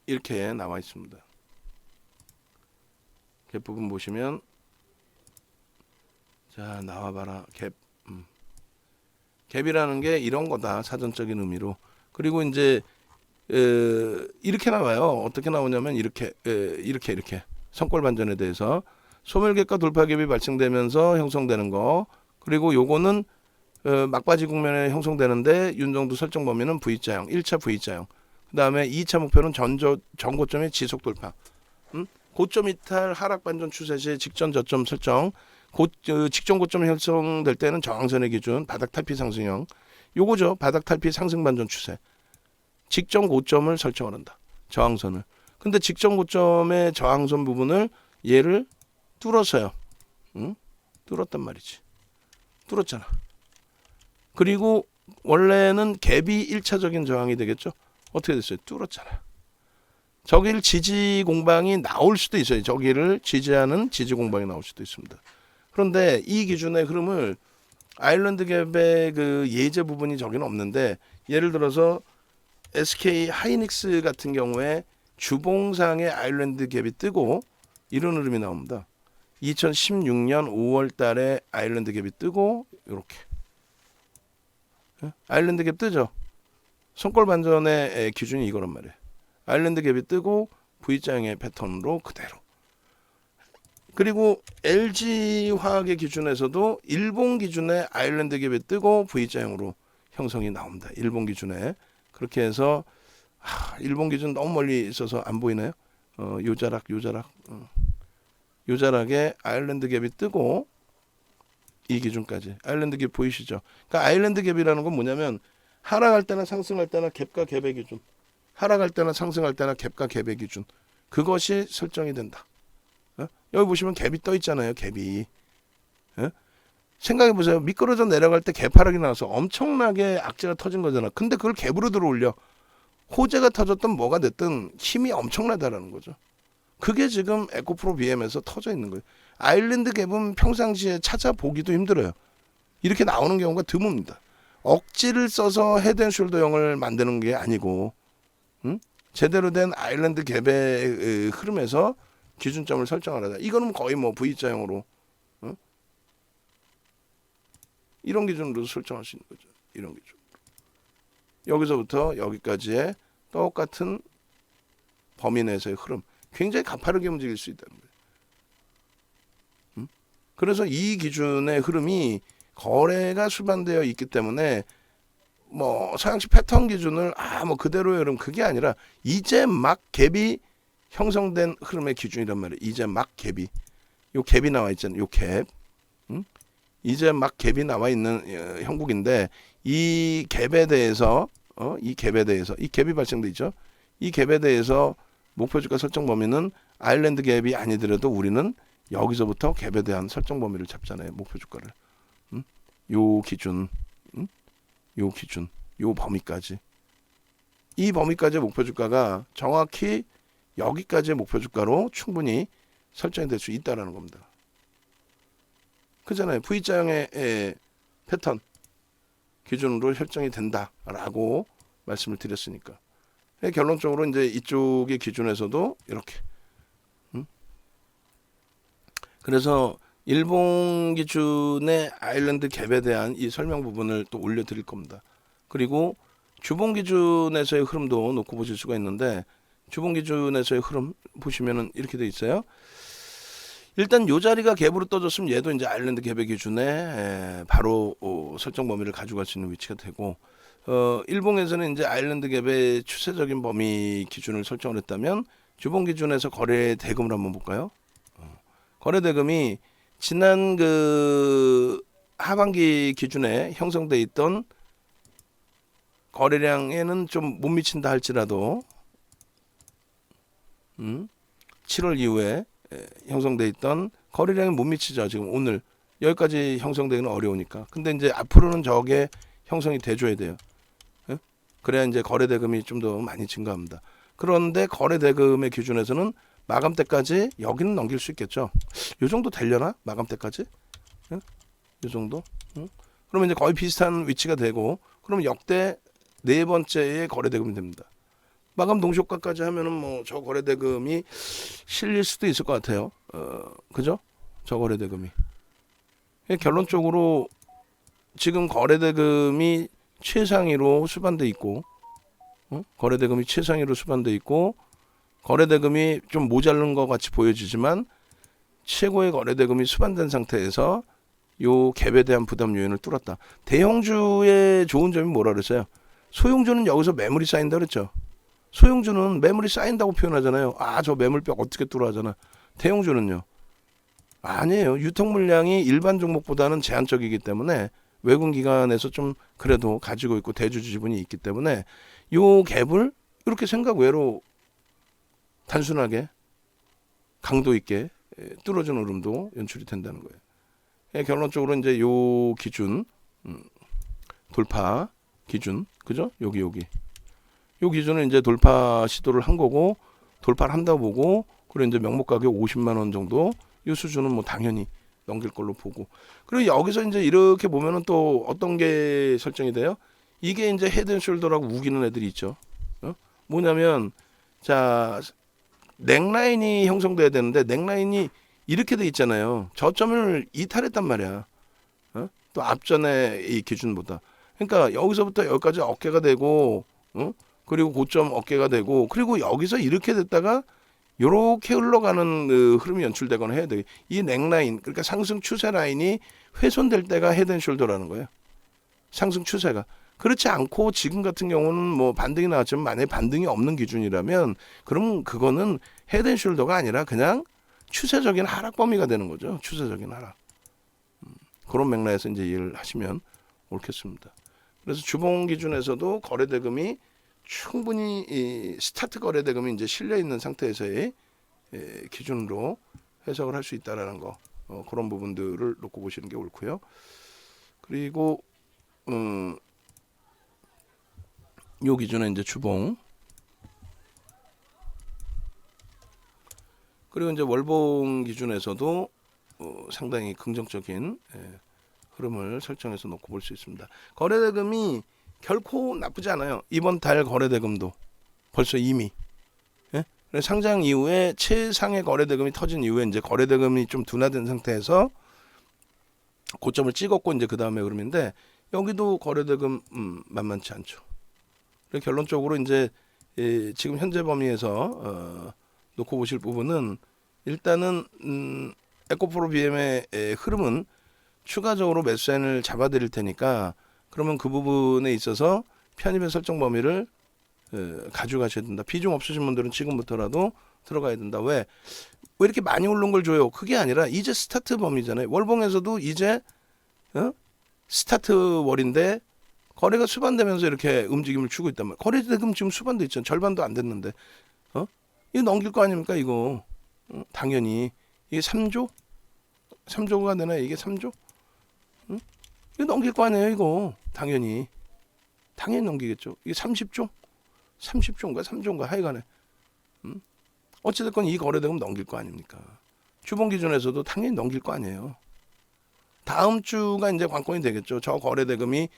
이렇게 나와 있습니다. 갭 부분 보시면, 자, 나와봐라. 갭. 갭이라는 게 이런 거다. 사전적인 의미로. 그리고 이제 이렇게 나와요. 어떻게 나오냐면 이렇게 성골 반전에 대해서 소멸갭과 돌파갭이 발생되면서 형성되는 거. 그리고 요거는 막바지 국면에 형성되는데 윤정도 설정 범위는 V자형, 1차 V자형. 그 다음에 2차 목표는 전고점의 지속 돌파. 고점 이탈 하락 반전 추세 시 직전 저점 설정. 직전 고점이 형성될 때는 저항선의 기준, 바닥 탈피 상승형. 요거죠. 바닥 탈피 상승 반전 추세. 직전 고점을 설정을 한다. 저항선을. 근데 직전 고점의 저항선 부분을 얘를 뚫었어요. 뚫었단 말이지. 뚫었잖아. 그리고 원래는 갭이 1차적인 저항이 되겠죠. 어떻게 됐어요? 뚫었잖아. 저길 지지 공방이 나올 수도 있어요. 저기를 지지하는 지지 공방이 나올 수도 있습니다. 그런데 이 기준의 흐름을 아일랜드 갭의 그 예제 부분이 저기는 없는데, 예를 들어서 SK 하이닉스 같은 경우에 주봉상의 아일랜드 갭이 뜨고 이런 흐름이 나옵니다. 2016년 5월 달에 아일랜드 갭이 뜨고 이렇게. 아일랜드 갭 뜨죠. 손골 반전의 기준이 이거란 말이에요. 아일랜드 갭이 뜨고 V자형의 패턴으로 그대로. 그리고 LG화학의 기준에서도 일본 기준에 아일랜드 갭이 뜨고 V자형으로 형성이 나옵니다. 일본 기준에. 그렇게 해서 일본 기준 너무 멀리 있어서 안 보이나요? 요자락. 요자락에 아일랜드 갭이 뜨고 이 기준까지 아일랜드 갭 보이시죠? 그러니까 아일랜드 갭이라는 건 뭐냐면 하락할 때나 상승할 때나 갭과 갭의 기준, 하락할 때나 상승할 때나 갭과 갭의 기준, 그것이 설정이 된다. 여기 보시면 갭이 떠 있잖아요. 갭이. 생각해 보세요. 미끄러져 내려갈 때 갭하락이 나와서 엄청나게 악재가 터진 거잖아. 근데 그걸 갭으로 들어올려. 호재가 터졌든 뭐가 됐든 힘이 엄청나다라는 거죠. 그게 지금 에코프로 BM에서 터져 있는 거예요. 아일랜드 갭은 평상시에 찾아보기도 힘들어요. 이렇게 나오는 경우가 드뭅니다. 억지를 써서 헤드앤숄더형을 만드는 게 아니고 제대로 된 아일랜드 갭의 흐름에서 기준점을 설정하다. 이거는 거의 뭐 V자형으로 이런 기준으로 설정할 수 있는 거죠. 이런 기준. 여기서부터 여기까지의 똑같은 범위 내에서의 흐름. 굉장히 가파르게 움직일 수 있다는 거예요. 그래서 이 기준의 흐름이 거래가 수반되어 있기 때문에 뭐 서양식 패턴 기준을 뭐 그대로의 흐름, 그게 아니라 이제 막 갭이 형성된 흐름의 기준이란 말이에요. 이제 막 갭이, 요 갭이 나와 있잖아요. 요 갭. 이제 막 갭이 나와 있는 형국인데 이 갭에 대해서 이 갭이 발생돼 있죠. 이 갭에 대해서 목표 주가 설정 범위는 아일랜드 갭이 아니더라도 우리는 여기서부터 갭에 대한 설정 범위를 잡잖아요. 목표 주가를. 요 기준, 요 기준, 요 범위까지. 이 범위까지의 목표 주가가 정확히 여기까지의 목표 주가로 충분히 설정이 될 수 있다라는 겁니다. 그잖아요. V자형의 패턴 기준으로 설정이 된다라고 말씀을 드렸으니까. 결론적으로 이제 이쪽의 기준에서도 이렇게. 그래서 일본 기준의 아일랜드 갭에 대한 이 설명 부분을 또 올려드릴 겁니다. 그리고 주봉 기준에서의 흐름도 놓고 보실 수가 있는데 주봉 기준에서의 흐름 보시면은 이렇게 돼 있어요. 일단 요 자리가 갭으로 떠졌으면 얘도 이제 아일랜드 갭의 기준에 바로 설정 범위를 가져갈 수 있는 위치가 되고, 일봉에서는 이제 아일랜드 갭의 추세적인 범위 기준을 설정을 했다면 주봉 기준에서 거래 대금을 한번 볼까요? 거래 대금이 지난 그 하반기 기준에 형성돼 있던 거래량에는 좀 못 미친다 할지라도 7월 이후에 형성돼 있던 거래량이 못 미치죠. 지금 오늘 여기까지 형성되기는 어려우니까. 근데 이제 앞으로는 저게 형성이 돼줘야 돼요. 그래야 이제 거래 대금이 좀 더 많이 증가합니다. 그런데 거래 대금의 기준에서는 마감 때까지 여기는 넘길 수 있겠죠. 요 정도 되려나? 마감 때까지? 요 정도? 그러면 이제 거의 비슷한 위치가 되고, 그러면 역대 네 번째의 거래 대금이 됩니다. 마감 동시효과까지 하면은 뭐 저 거래 대금이 실릴 수도 있을 것 같아요. 그죠? 저 거래 대금이. 결론적으로 지금 거래 대금이 최상위로 수반돼 있고, 거래 대금이 최상위로 수반돼 있고, 거래 대금이 좀 모자른 것 같이 보여지지만 최고의 거래 대금이 수반된 상태에서 요 갭에 대한 부담 요인을 뚫었다. 대형주의 좋은 점이 뭐라 그랬어요? 소형주는 여기서 매물이 쌓인다 그랬죠. 소형주는 매물이 쌓인다고 표현하잖아요. 저 매물벽 어떻게 뚫어 하잖아. 대형주는요. 아니에요. 유통 물량이 일반 종목보다는 제한적이기 때문에 외국 기관에서 좀 그래도 가지고 있고 대주주 지분이 있기 때문에 요 갭을 이렇게 생각 외로 단순하게 강도 있게 뚫어주는 흐름도 연출이 된다는 거예요. 결론적으로 이제 요 기준, 돌파 기준, 그죠? 여기 요 기준은 이제 돌파 시도를 한 거고, 돌파를 한다고 보고, 그리고 이제 명목 가격 50만 원 정도 이 수준은 뭐 당연히 넘길 걸로 보고, 그리고 여기서 이제 이렇게 보면은 또 어떤 게 설정이 돼요? 이게 이제 헤드앤숄더라고 우기는 애들이 있죠. 뭐냐면 자, 넥라인이 형성돼야 되는데 넥라인이 이렇게 돼 있잖아요. 저점을 이탈했단 말이야. 또 앞전에 이 기준보다. 그러니까 여기서부터 여기까지 어깨가 되고, 그리고 고점 어깨가 되고, 그리고 여기서 이렇게 됐다가 요렇게 흘러가는 흐름이 연출되거나 해야 돼. 이 넥라인, 그러니까 상승 추세 라인이 훼손될 때가 헤드앤숄더라는 거예요. 상승 추세가. 그렇지 않고 지금 같은 경우는 뭐 반등이 나왔지만 만약에 반등이 없는 기준이라면 그럼 그거는 헤드앤숄더가 아니라 그냥 추세적인 하락 범위가 되는 거죠. 추세적인 하락. 그런 맥락에서 이제 이해를 하시면 옳겠습니다. 그래서 주봉 기준에서도 거래대금이 충분히 이 스타트 거래대금이 이제 실려 있는 상태에서의 기준으로 해석을 할 수 있다라는 거, 그런 부분들을 놓고 보시는 게 옳고요. 그리고 요 기준은 이제 주봉, 그리고 이제 월봉 기준에서도 상당히 긍정적인 흐름을 설정해서 놓고 볼 수 있습니다. 거래대금이 결코 나쁘지 않아요. 이번 달 거래대금도 벌써 이미 상장 이후에 최상의 거래대금이 터진 이후에 이제 거래대금이 좀 둔화된 상태에서 고점을 찍었고 이제 그 다음에 흐름인데 여기도 거래대금 만만치 않죠. 그래서 결론적으로 이제 지금 현재 범위에서 놓고 보실 부분은 일단은 에코프로 BM의 흐름은 추가적으로 매수세를 잡아드릴 테니까 그러면 그 부분에 있어서 편입의 설정 범위를 가져가셔야 된다. 비중 없으신 분들은 지금부터라도 들어가야 된다. 왜 이렇게 많이 오른 걸 줘요? 그게 아니라 이제 스타트 범위잖아요. 월봉에서도 이제 스타트 월인데 거래가 수반되면서 이렇게 움직임을 주고 있단 말이에요. 거래대금 지금 수반돼 있잖아요. 절반도 안 됐는데 이거 넘길 거 아닙니까 이거. 당연히 이게 3조? 3조가 되나 이게 3조? 이거 넘길 거 아니에요 이거. 당연히 넘기겠죠. 이게 30조? 30조인가 3조인가 하여간에 어찌됐건 이 거래대금 넘길 거 아닙니까. 주봉 기준에서도 당연히 넘길 거 아니에요. 다음 주가 이제 관건이 되겠죠. 저 거래대금이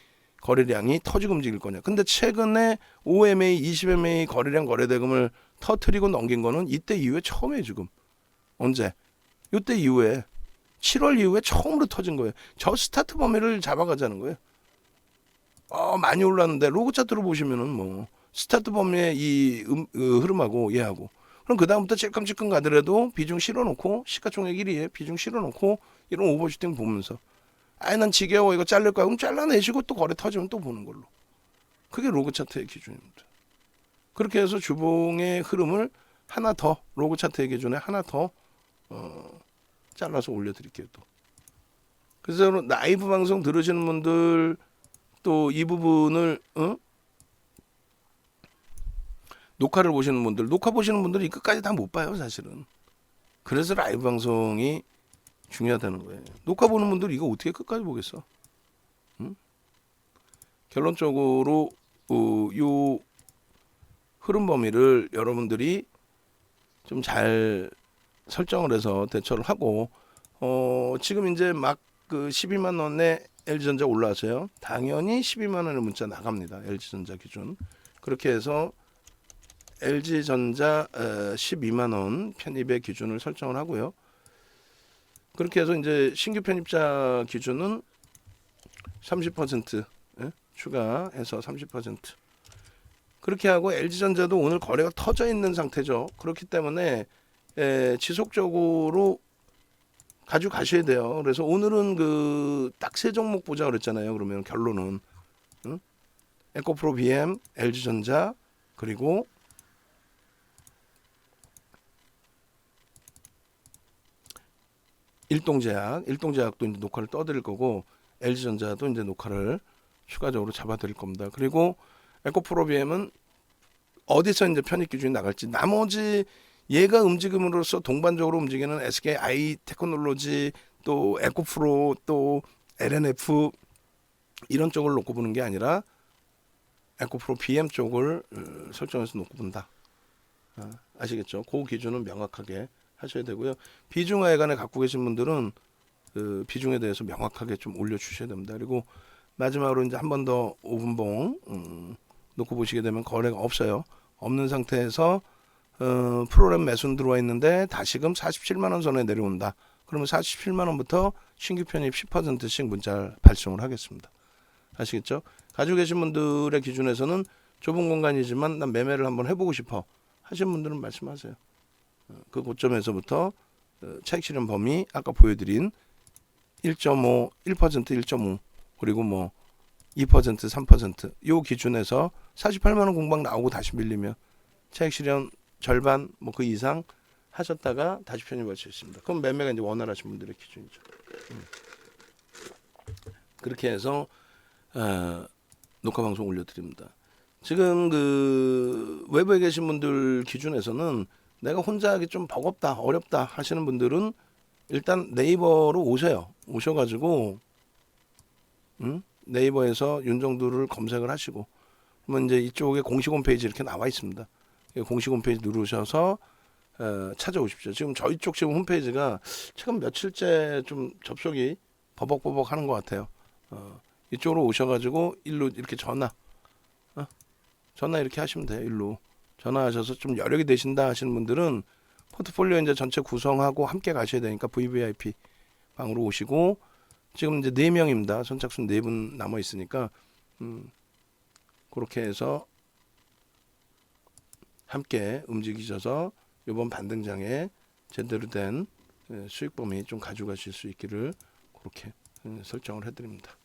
거래량이 터지고 움직일 거냐. 근데 최근에 5MA, 20MA 거래량 거래대금을 터트리고 넘긴 거는 이때 이후에 처음이에요 지금. 언제? 이때 이후에 7월 이후에 처음으로 터진 거예요. 저 스타트 범위를 잡아가자는 거예요. 많이 올랐는데 로그 차트로 보시면은 뭐 스타트 범위의 이 흐름하고 얘하고 그럼 그 다음부터 찔끔찔끔 가더라도 비중 실어놓고 시가총액 1위에 비중 실어놓고 이런 오버슈팅 보면서 난 지겨워 이거 자를 거야 그럼 잘라내시고 또 거래 터지면 또 보는 걸로. 그게 로그 차트의 기준입니다. 그렇게 해서 주봉의 흐름을 하나 더 로그 차트의 기준에 하나 더 잘라서 올려드릴게요. 또 그래서 라이브 방송 들으시는 분들 또 이 부분을 녹화를 보시는 분들, 녹화 보시는 분들이 끝까지 다 못 봐요 사실은. 그래서 라이브 방송이 중요하다는 거예요. 녹화 보는 분들 이거 어떻게 끝까지 보겠어? 결론적으로 요 흐름 범위를 여러분들이 좀 잘 설정을 해서 대처를 하고 지금 이제 막 그 12만 원에 LG전자 올라왔어요. 당연히 12만 원의 문자 나갑니다. LG전자 기준. 그렇게 해서 LG전자 12만 원 편입의 기준을 설정을 하고요. 그렇게 해서 이제 신규 편입자 기준은 30% 추가해서 30%. 그렇게 하고 LG전자도 오늘 거래가 터져 있는 상태죠. 그렇기 때문에 지속적으로 가지고 가셔야 돼요. 그래서 오늘은 그 딱 세 종목 보자 그랬잖아요. 그러면 결론은 에코프로 BM, LG전자 그리고 일동제약도 이제 녹화를 떠드릴 거고 LG전자도 이제 녹화를 추가적으로 잡아드릴 겁니다. 그리고 에코프로 BM은 어디서 이제 편입 기준이 나갈지 나머지 얘가 움직임으로써 동반적으로 움직이는 SKI 테크놀로지 또 에코프로 또 LNF 이런 쪽을 놓고 보는 게 아니라 에코프로 BM 쪽을 설정해서 놓고 본다. 아시겠죠? 그 기준은 명확하게 하셔야 되고요. 비중하여간에 갖고 계신 분들은 그 비중에 대해서 명확하게 좀 올려주셔야 됩니다. 그리고 마지막으로 이제 한 번 더 5분봉 놓고 보시게 되면 거래가 없어요. 없는 상태에서 프로그램 매수는 들어와 있는데 다시금 47만 원 선에 내려온다. 그러면 47만 원부터 신규 편입 10%씩 문자 발송을 하겠습니다. 아시겠죠? 가지고 계신 분들의 기준에서는 좁은 공간이지만 난 매매를 한번 해보고 싶어 하신 분들은 말씀하세요. 그 고점에서부터 차익 실현 범위 아까 보여드린 1.5, 1%, 1.5 그리고 뭐 2%, 3% 요 기준에서 48만 원 공방 나오고 다시 밀리면 차익 실현 절반 뭐 그 이상 하셨다가 다시 편입할 수 있습니다. 그럼 매매가 이제 원활하신 분들의 기준이죠. 그렇게 해서 녹화 방송 올려드립니다. 지금 그 외부에 계신 분들 기준에서는 내가 혼자 하기 좀 버겁다, 어렵다 하시는 분들은 일단 네이버로 오세요. 오셔가지고 네이버에서 윤정두를 검색을 하시고 그러면 이제 이쪽에 공식 홈페이지 이렇게 나와 있습니다. 공식 홈페이지 누르셔서 찾아오십시오. 지금 저희 쪽 지금 홈페이지가 최근 며칠째 좀 접속이 버벅버벅 하는 것 같아요. 이쪽으로 오셔가지고 일로 이렇게 전화 이렇게 하시면 돼요. 일로 전화하셔서 좀 여력이 되신다 하시는 분들은 포트폴리오 이제 전체 구성하고 함께 가셔야 되니까 VVIP 방으로 오시고 지금 이제 4명입니다. 선착순 4분 남아 있으니까 그렇게 해서 함께 움직이셔서 이번 반등장에 제대로 된 수익 범위 좀 가져가실 수 있기를 그렇게 설정을 해드립니다.